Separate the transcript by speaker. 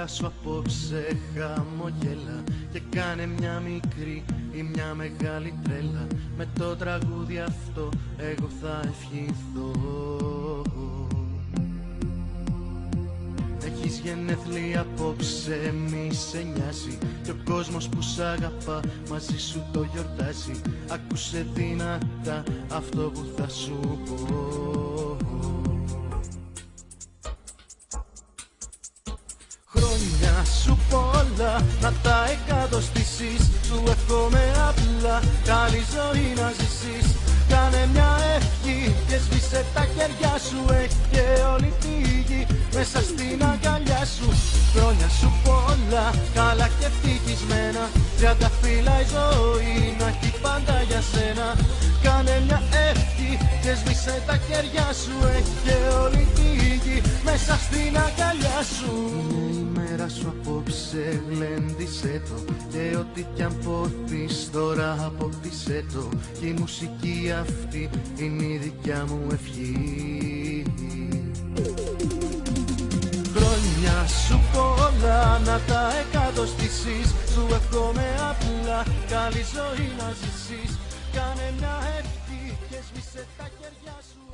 Speaker 1: μέρα σου απόψε χαμογέλα και κάνε μια μικρή ή μια μεγάλη τρέλα. Με το τραγούδι αυτό εγώ θα ευχηθώ. Έχεις γενέθλια απόψε, μη σε νοιάζει, και ο κόσμος που σ' αγαπά μαζί σου το γιορτάζει. Άκουσε δυνατά αυτό που θα σου πω. Χρόνια σου πολλά, να τα εκατοστήσεις, σου εύχομαι απλά καλή ζωή να ζήσεις. Κάνε μια ευχή και σβήσε τα χέρια σου, έχει όλη τη γη μέσα στην αγκαλιά σου. Χρόνια σου πολλά, καλά και ευτυχισμένα, 30 φύλλα η ζωή να έχει πάντα για σένα. Κάνε μια ευχή και σβήσε τα χέρια σου, έχει όλη τη γη μέσα στην αγκαλιά σου. Είναι η μέρα σου απόψε, γλέντισε το, και ό,τι κι αν ποθείς τώρα αποκτήσέ το. Και η μουσική αυτή είναι η δικιά μου ευχή. Χρόνια σου πολλά, να τα εκατοστήσεις, σου εύχομαι απλά καλή ζωή να ζήσεις. Κάνε μια ευχή και σβήσε τα χέρια σου.